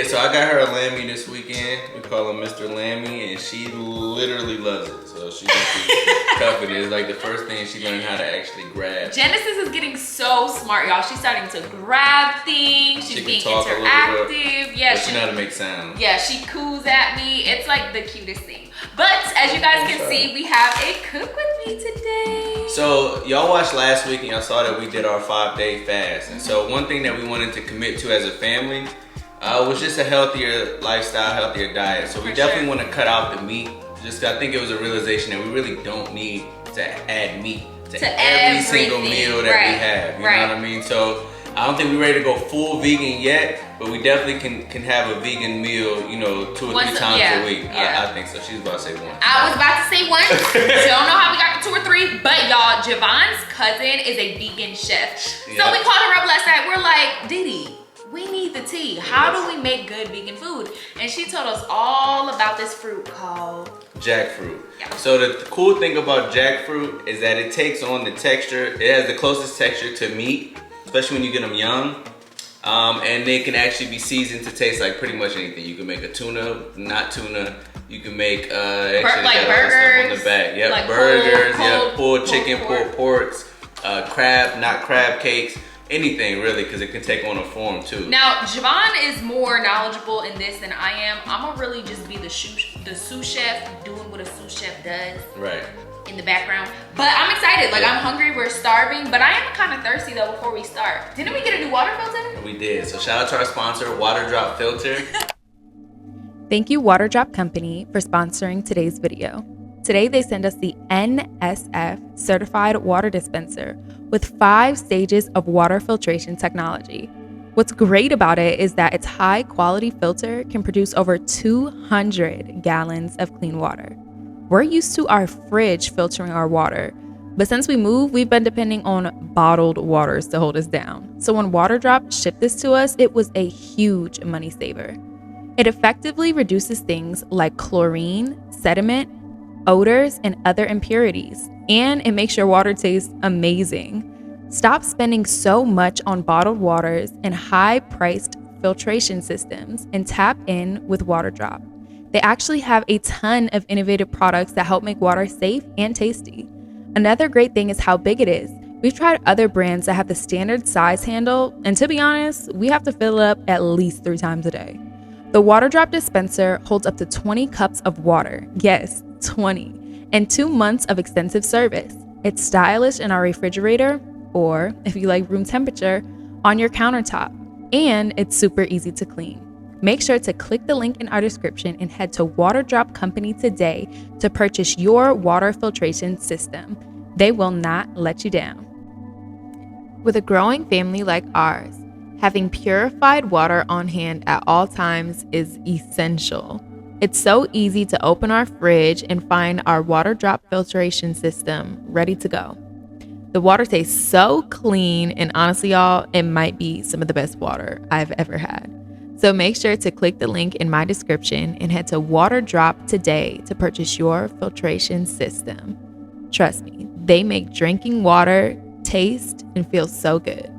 Yeah, so I got her a Lammy this weekend. We call him Mr. Lammy, and she literally loves it. So she's cuffing it. It's like the first thing she learned how to actually grab. Genesis is getting so smart, y'all. She's starting to grab things. She's being interactive. Yeah, she knows how to make sounds. Yeah, she coos at me. It's like the cutest thing. But as you guys can see, we have a cook with me today. So y'all watched last week and y'all saw that we did our 5-day fast. And so one thing that we wanted to commit to as a family was just a healthier lifestyle, healthier diet. So we definitely want to cut out the meat. I think it was a realization that we really don't need to add meat to every single meal that we have. You know what I mean? So I don't think we're ready to go full vegan yet, but we definitely can have a vegan meal, you know, 2 or 3 times a week. I think so. She's about to say 1. I was about to say 1. Don't know how we got to 2 or 3, but y'all, Javon's cousin is a vegan chef. So we called her up last night. We're like, Didi, we need the tea. How do we make good vegan food? And she told us all about this fruit called jackfruit. So the cool thing about jackfruit is that it takes on the texture. It has the closest texture to meat, especially when you get them young. And they can actually be seasoned to taste like pretty much anything. You can make a tuna, not tuna. You can make like burgers on the back. Yep, like burgers. Pulled chicken, pulled porks, crab, not crab cakes. Anything really, because it can take on a form too. Now, Javon is more knowledgeable in this than I am. I'm gonna really just be the sous chef, doing what a sous chef does. Right. In the background. But I'm excited. Like, I'm hungry, we're starving, but I am kind of thirsty though before we start. Didn't we get a new water filter? We did. So shout out to our sponsor, Water Drop Filter. Thank you, Water Drop Company, for sponsoring today's video. Today, they send us the NSF Certified Water Dispenser with 5 stages of water filtration technology. What's great about it is that its high-quality filter can produce over 200 gallons of clean water. We're used to our fridge filtering our water, but since we moved, we've been depending on bottled waters to hold us down. So when Water Drop shipped this to us, it was a huge money saver. It effectively reduces things like chlorine, sediment, odors, and other impurities, and it makes your water taste amazing. Stop spending so much on bottled waters and high-priced filtration systems and tap in with Water Drop. They actually have a ton of innovative products that help make water safe and tasty. Another great thing is how big it is. We've tried other brands that have the standard size handle, and to be honest, we have to fill it up at least 3 times a day. The Water Drop dispenser holds up to 20 cups of water. Yes, 20. And 2 months of extensive service. It's stylish in our refrigerator, or if you like room temperature, on your countertop. And it's super easy to clean. Make sure to click the link in our description and head to Water Drop Company today to purchase your water filtration system. They will not let you down. With a growing family like ours, having purified water on hand at all times is essential. It's so easy to open our fridge and find our Water Drop filtration system ready to go. The water tastes so clean, and honestly, y'all, it might be some of the best water I've ever had. So make sure to click the link in my description and head to Water Drop today to purchase your filtration system. Trust me, they make drinking water taste and feel so good.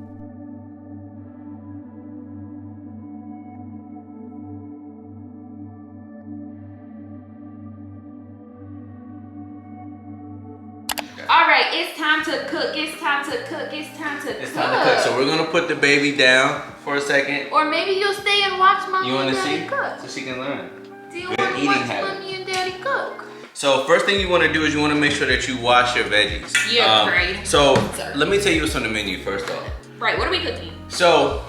All right, it's time to cook. It's time to cook. It's time to cook. It's time to cook. So we're gonna put the baby down for a second. Or maybe you'll stay and watch mommy and daddy cook. So she can learn. Do you want to watch mommy and daddy cook? So first thing you want to do is you want to make sure that you wash your veggies. Yeah, right. So let me tell you what's on the menu first off. Right, what are we cooking? So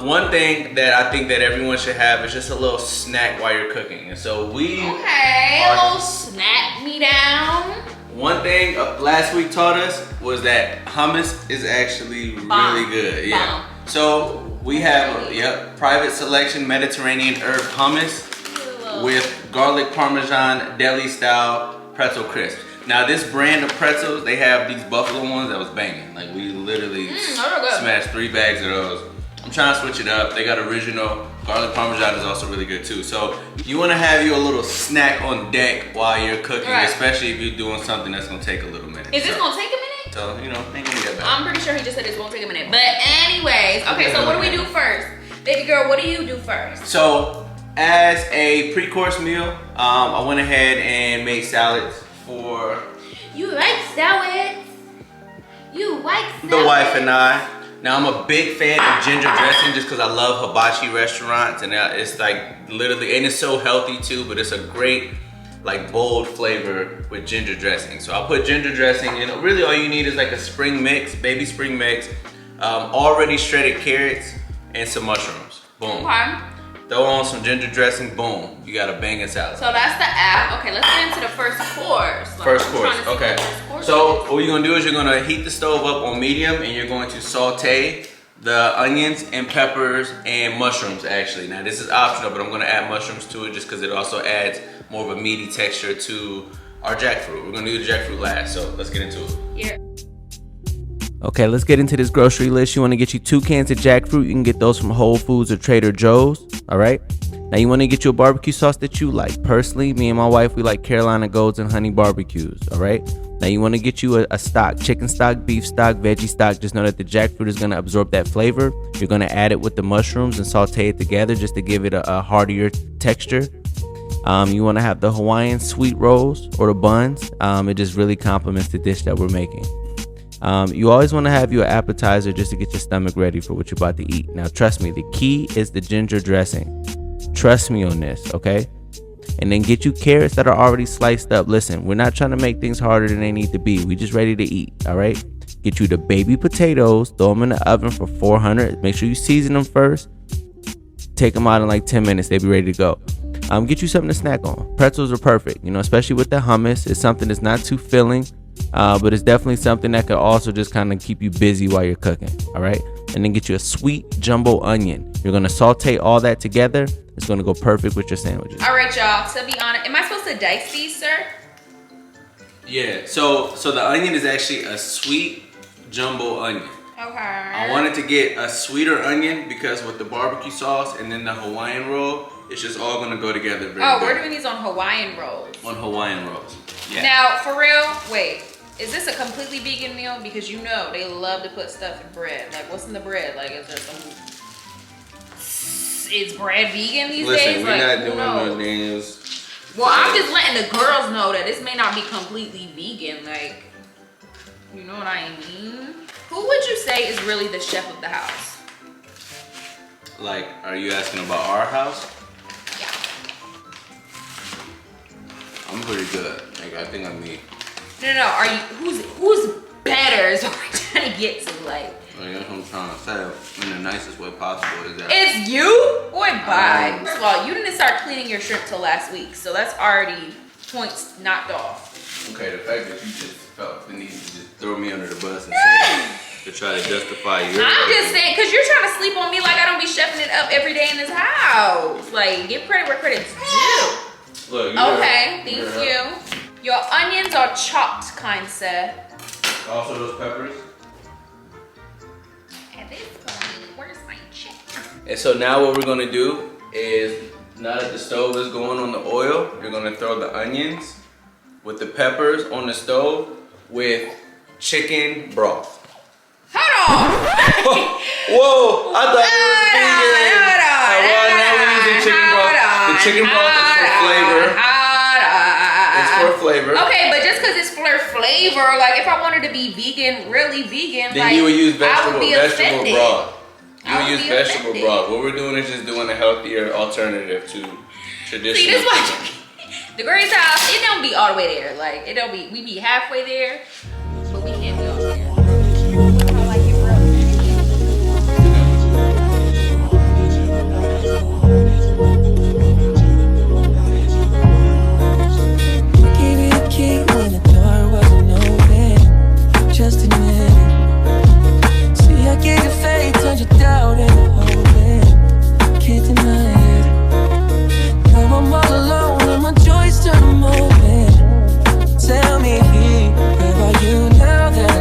one thing that I think that everyone should have is just a little snack while you're cooking. And so a little snack me down. One thing last week taught us was that hummus is actually really good. Yeah. So we have private selection Mediterranean herb hummus with garlic parmesan deli style pretzel crisp. Now this brand of pretzels, they have these buffalo ones that was banging. Like we literally smashed 3 bags of those. I'm trying to switch it up. They got original. Garlic parmesan is also really good too. So you want to have you a little snack on deck while you're cooking, especially if you're doing something that's going to take a little minute. Is this going to take a minute? So, you know, ain't gonna get back. I'm pretty sure he just said it's going to take a minute. But anyways, okay, so what do we do first? Baby girl, what do you do first? So, as a pre-course meal, I went ahead and made salads for... You like salads? You like salads? The wife and I. Now, I'm a big fan of ginger dressing just because I love hibachi restaurants. And it's like literally, and it's so healthy too, but it's a great, like bold flavor with ginger dressing. So I'll put ginger dressing in. Really all you need is like a spring mix, baby spring mix, already shredded carrots, and some mushrooms. Boom. Okay. Throw on some ginger dressing, boom. You got a banging salad. So that's the app. Okay, let's get into the first course. First course, okay. So what you're gonna do is you're gonna heat the stove up on medium and you're going to saute the onions and peppers and mushrooms actually. Now this is optional, but I'm gonna add mushrooms to it just because it also adds more of a meaty texture to our jackfruit. We're gonna do the jackfruit last, so let's get into it. Yeah. Okay, let's get into this grocery list. You want to get you 2 cans of jackfruit. You can get those from Whole Foods or Trader Joe's. All right. Now you want to get you a barbecue sauce that you like. Personally, me and my wife, we like Carolina Golds and honey barbecues. All right. Now you want to get you a stock, chicken stock, beef stock, veggie stock. Just know that the jackfruit is going to absorb that flavor. You're going to add it with the mushrooms and saute it together just to give it a heartier texture. You want to have the Hawaiian sweet rolls or the buns. It just really complements the dish that we're making. You always want to have your appetizer just to get your stomach ready for what you're about to eat. Now, trust me, the key is the ginger dressing. Trust me on this, okay? And then get you carrots that are already sliced up. Listen, we're not trying to make things harder than they need to be. We just ready to eat, all right? Get you the baby potatoes. Throw them in the oven for 400. Make sure you season them first. Take them out in like 10 minutes. They'll be ready to go. Get you something to snack on. Pretzels are perfect, you know, especially with the hummus. It's something that's not too filling. But it's definitely something that could also just kind of keep you busy while you're cooking. All right. And then get you a sweet jumbo onion. You're going to saute all that together. It's going to go perfect with your sandwiches. All right, y'all. To be honest, am I supposed to dice these, sir? Yeah. So the onion is actually a sweet jumbo onion. Okay. I wanted to get a sweeter onion because with the barbecue sauce and then the Hawaiian roll, it's just all going to go together very Oh, good. we're doing these on Hawaiian rolls. On Hawaiian rolls. Yeah. Now, for real, wait. Is this a completely vegan meal? Because you know they love to put stuff in bread. Like, what's in the bread? Like, is there some... Is bread vegan these days? Listen, we're like, not doing no names. Well, I'm just letting the girls know that this may not be completely vegan. Like, you know what I mean? Who would you say is really the chef of the house? Like, are you asking about our house? Yeah. I'm pretty good. Like, I think I'm me. No. Are you? Who's better? Is what we're trying to get to. Like. That's what I'm trying to say in the nicest way possible. Is that It's you? Boy, bye. First of all, you didn't start cleaning your shrimp till last week, so that's already points knocked off. Okay, the fact that you just felt the need to just throw me under the bus and say to try to justify your... I'm just saying, because you're trying to sleep on me like I don't be chefing it up every day in this house. Like, give credit where credit's due. Look, Okay, thank you. Your onions are chopped, kind sir. Also those peppers. At this point, where's my check? And so now what we're gonna do is, now that the stove is going on the oil, you're gonna throw the onions with the peppers on the stove with chicken broth. Hold on. Whoa, I thought it was vegan. Hold on. Now we're using chicken broth. The chicken broth is for flavor. It's for flavor. Okay, but just because it's for flavor, like if I wanted to be vegan, really vegan, then like, you would use I would be vegetable offended. broth. You I would would use be vegetable offended. broth. What we're doing is just doing a healthier alternative to traditional. See, this one, the Graves house, it don't be all the way there. Like it don't be, we be halfway there, but we can't be all there. I like it, bro. Gave you the key when the door wasn't open. Just admit it. See, I gave you faith, turned you down and hope. Can't deny it. Now I'm all alone and my joys turn them open. Tell me, where are you now that I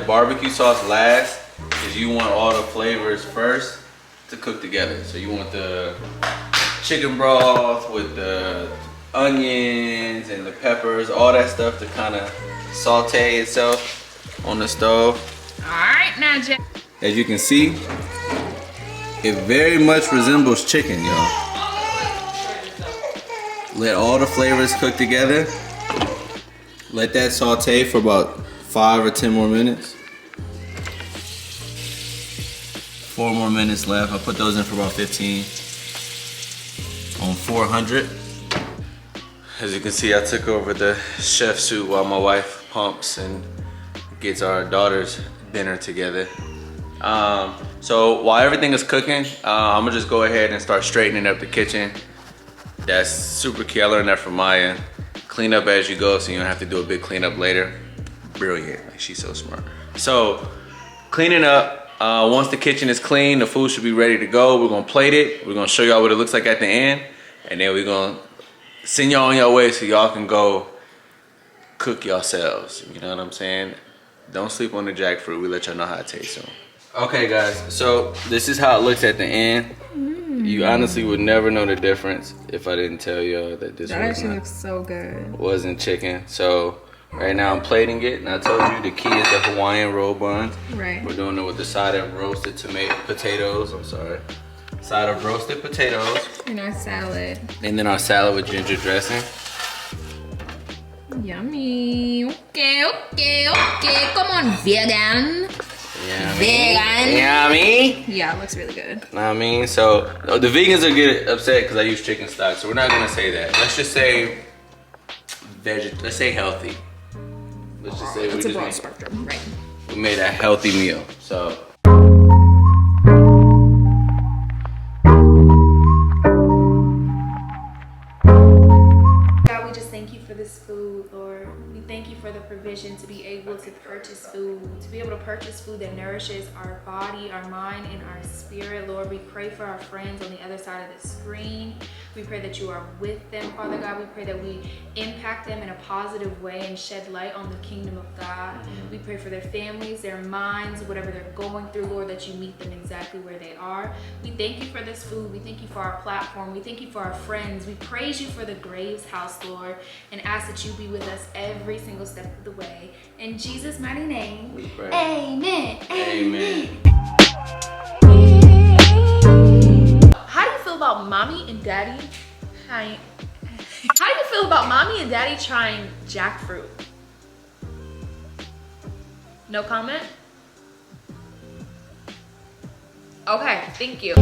barbecue sauce last is you want all the flavors first to cook together. So you want the chicken broth with the onions and the peppers, all that stuff to kind of saute itself on the stove. All right, now, Jack. As you can see, it very much resembles chicken, y'all. Let all the flavors cook together. Let that saute for about 5 or 10 more minutes. 4 more minutes left. I'll put those in for about 15 on 400. As you can see, I took over the chef suit while my wife pumps and gets our daughter's dinner together. So while everything is cooking, I'm gonna just go ahead and start straightening up the kitchen. That's super key. I learned that from Maya. Clean up as you go so you don't have to do a big cleanup later. Brilliant, like she's so smart. So cleaning up, once the kitchen is clean, the food should be ready to go. We're gonna plate it. We're gonna show y'all what it looks like at the end. And then we're gonna send y'all on your way so y'all can go cook yourselves. You know what I'm saying? Don't sleep on the jackfruit. We let y'all know how it tastes soon. Okay guys, so this is how it looks at the end. You honestly would never know the difference if I didn't tell y'all that this actually looks so good. Wasn't chicken. So right now I'm plating it, and I told you the key is the Hawaiian roll bun. Right. We're doing it with the side of roasted potatoes. Side of roasted potatoes. And our salad. And then our salad with ginger dressing. Yummy. Okay. Come on, vegan. Yummy. Vegan. Yummy. Yeah, it looks really good. Know what I mean? So the vegans will get upset because I use chicken stock, so we're not gonna say that. Let's just say let's say healthy. Let's just say it's a broad spectrum, right? We made a healthy meal. So God, we just thank you for this food, Lord. We thank you for the provision to be able to purchase food, to be able to purchase food that nourishes our body, our mind, and our spirit. Lord, we pray for our friends on the other side of the screen. We pray that you are with them, Father God. We pray that we impact them in a positive way and shed light on the kingdom of God. We pray for their families, their minds, whatever they're going through, Lord, that you meet them exactly where they are. We thank you for this food. We thank you for our platform. We thank you for our friends. We praise you for the Graves house, Lord, and ask that you be with us every single step of the way. In Jesus' mighty name, we pray. Amen. Amen. How do you feel about mommy and daddy? How do you feel about mommy and daddy trying jackfruit? No comment? Okay, thank you.